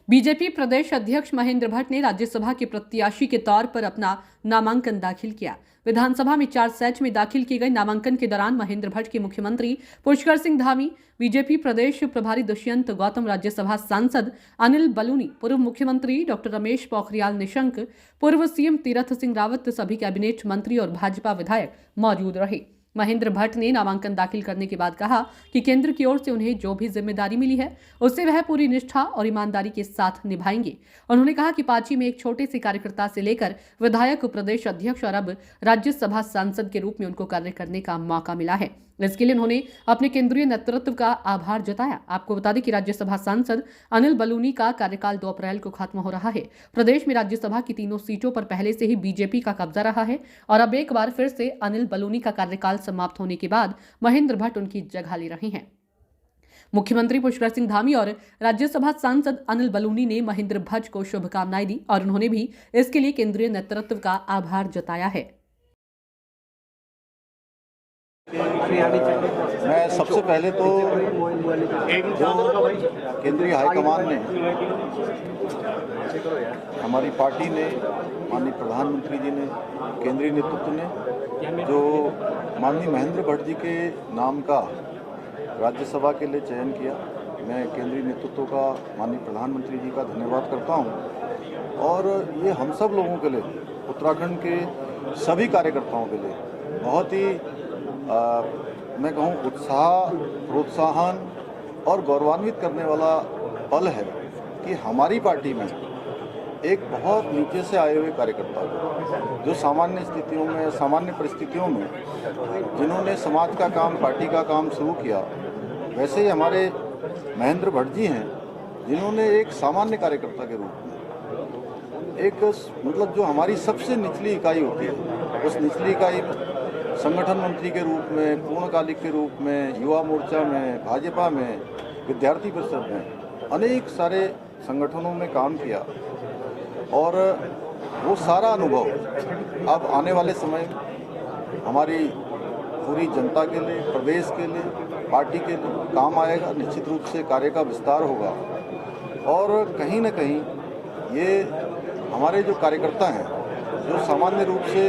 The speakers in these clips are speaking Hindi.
बीजेपी प्रदेश अध्यक्ष महेंद्र भट्ट ने राज्यसभा के प्रत्याशी के तौर पर अपना नामांकन दाखिल किया। विधानसभा में 4 सेट में दाखिल किए गए नामांकन के दौरान महेंद्र भट्ट के मुख्यमंत्री पुष्कर सिंह धामी, बीजेपी प्रदेश प्रभारी दुष्यंत गौतम, राज्यसभा सांसद अनिल बलूनी, पूर्व मुख्यमंत्री डॉक्टर रमेश पोखरियाल निशंक, पूर्व सीएम तीरथ सिंह रावत, सभी कैबिनेट मंत्री और भाजपा विधायक मौजूद रहे। महेंद्र भट्ट ने नामांकन दाखिल करने के बाद कहा कि केंद्र की ओर से उन्हें जो भी जिम्मेदारी मिली है उससे वह पूरी निष्ठा और ईमानदारी के साथ निभाएंगे। उन्होंने कहा कि पार्टी में एक छोटे से कार्यकर्ता से लेकर विधायक, प्रदेश अध्यक्ष और अब राज्यसभा सांसद के रूप में उनको कार्य करने का मौका मिला है। इसके लिए उन्होंने अपने केंद्रीय नेतृत्व का आभार जताया। आपको बता दें कि राज्यसभा सांसद अनिल बलूनी का कार्यकाल 2 अप्रैल को खत्म हो रहा है। प्रदेश में राज्यसभा की तीनों सीटों पर पहले से ही बीजेपी का कब्जा रहा है और अब एक बार फिर से अनिल बलूनी का कार्यकाल समाप्त होने के बाद महेंद्र भट्ट उनकी जगह ले रहे हैं। मुख्यमंत्री पुष्कर सिंह धामी और राज्यसभा सांसद अनिल बलूनी ने महेंद्र भट्ट को शुभकामनाएं दी और उन्होंने भी इसके लिए केंद्रीय नेतृत्व का आभार जताया है। मैं सबसे पहले तो जो केंद्रीय हाईकमान ने, हमारी पार्टी ने, माननीय प्रधानमंत्री जी ने, केंद्रीय नेतृत्व ने जो माननीय महेंद्र भट्ट जी के नाम का राज्यसभा के लिए चयन किया, मैं केंद्रीय नेतृत्व का, माननीय प्रधानमंत्री जी का धन्यवाद करता हूं। और ये हम सब लोगों के लिए, उत्तराखंड के सभी कार्यकर्ताओं के लिए बहुत ही मैं कहूँ उत्साह, प्रोत्साहन और गौरवान्वित करने वाला पल है कि हमारी पार्टी में एक बहुत नीचे से आए हुए कार्यकर्ता जो सामान्य स्थितियों में, सामान्य परिस्थितियों में जिन्होंने समाज का काम, पार्टी का काम शुरू किया, वैसे ही हमारे महेंद्र भट्ट जी हैं जिन्होंने एक सामान्य कार्यकर्ता के रूप में एक मतलब जो हमारी सबसे निचली इकाई होती है, उस निचली इकाई में संगठन मंत्री के रूप में, पूर्णकालिक के रूप में, युवा मोर्चा में, भाजपा में, विद्यार्थी परिषद में अनेक सारे संगठनों में काम किया और वो सारा अनुभव अब आने वाले समय में हमारी पूरी जनता के लिए, प्रदेश के लिए, पार्टी के लिए काम आएगा। निश्चित रूप से कार्य का विस्तार होगा और कहीं न कहीं ये हमारे जो कार्यकर्ता हैं, जो सामान्य रूप से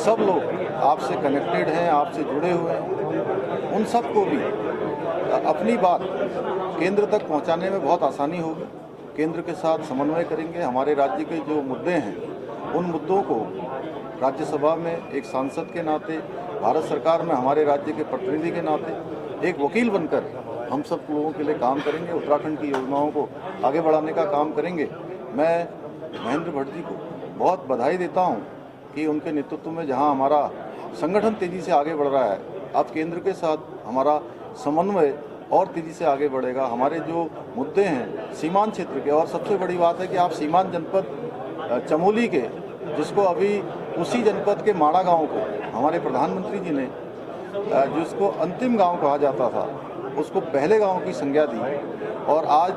सब लोग आपसे कनेक्टेड हैं, आपसे जुड़े हुए हैं, उन सबको भी अपनी बात केंद्र तक पहुंचाने में बहुत आसानी होगी। केंद्र के साथ समन्वय करेंगे। हमारे राज्य के जो मुद्दे हैं, उन मुद्दों को राज्यसभा में एक सांसद के नाते, भारत सरकार में हमारे राज्य के प्रतिनिधि के नाते, एक वकील बनकर हम सब लोगों के लिए काम करेंगे। उत्तराखंड की योजनाओं को आगे बढ़ाने का काम करेंगे। मैं महेंद्र भट्ट जी को बहुत बधाई देता हूं कि उनके नेतृत्व में जहां हमारा संगठन तेज़ी से आगे बढ़ रहा है, अब केंद्र के साथ हमारा समन्वय और तेज़ी से आगे बढ़ेगा। हमारे जो मुद्दे हैं सीमांत क्षेत्र के, और सबसे बड़ी बात है कि आप सीमांत जनपद चमोली के, जिसको अभी उसी जनपद के माड़ा गांव को हमारे प्रधानमंत्री जी ने, जिसको अंतिम गांव कहा जाता था, उसको पहले गांव की संज्ञा दी और आज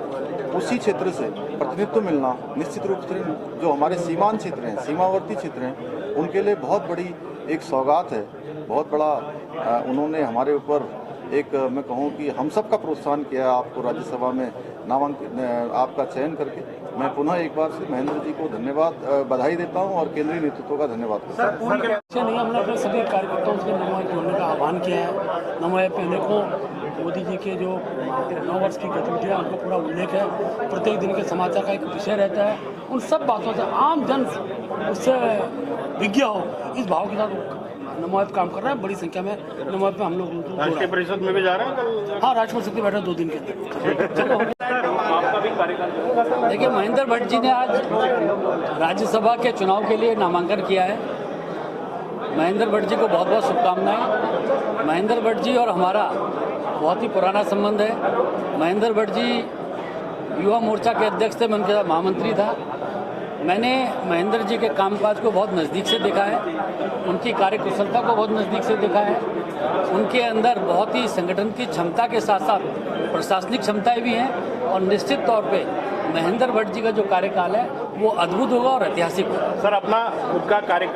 उसी क्षेत्र से प्रतिनिधित्व मिलना निश्चित रूप से जो हमारे सीमांत क्षेत्र हैं, सीमावर्ती क्षेत्र हैं, उनके लिए बहुत बड़ी एक सौगात है। बहुत बड़ा उन्होंने हमारे ऊपर एक, मैं कहूँ कि हम सब का प्रोत्साहन किया आपको राज्यसभा में नामांकन, आपका चयन करके। मैं पुनः एक बार से महेंद्र जी को धन्यवाद, बधाई देता हूं और केंद्रीय नेतृत्व का धन्यवाद करता हूं। नहीं, हमने अपने सभी कार्यकर्ताओं से नमो ऐप जोड़ने का आह्वान किया है। नमो ऐप पे अनेकों मोदी जी के जो 9 वर्ष की गतिविधियाँ, उनको पूरा उल्लेख है। प्रत्येक दिन के समाचार का एक विषय रहता है। उन सब बातों से आम जन उससे विज्ञ हो, इस भाव के साथ नमो ऐप काम कर रहा है। बड़ी संख्या में नमो ऐप में हम लोग राष्ट्रीय परिषद में भी जा रहे हैं। हाँ, राष्ट्रीय परिषद में बैठे 2 दिन के अंदर। देखिए, महेंद्र भट्ट जी ने आज राज्यसभा के चुनाव के लिए नामांकन किया है। महेंद्र भट्ट जी को बहुत बहुत शुभकामनाएं। महेंद्र भट्ट जी और हमारा बहुत ही पुराना संबंध है। महेंद्र भट्ट जी युवा मोर्चा के अध्यक्ष थे, मैं उनके महामंत्री था। मैंने महेंद्र जी के कामकाज को बहुत नज़दीक से देखा है, उनकी कार्यकुशलता को बहुत नज़दीक से देखा है। उनके अंदर बहुत ही संगठन की क्षमता के साथ साथ प्रशासनिक क्षमताएं भी हैं और निश्चित तौर पे महेंद्र भट्ट जी का जो कार्यकाल है वो अद्भुत होगा और ऐतिहासिक होगा। सर, अपना खुद का कार्य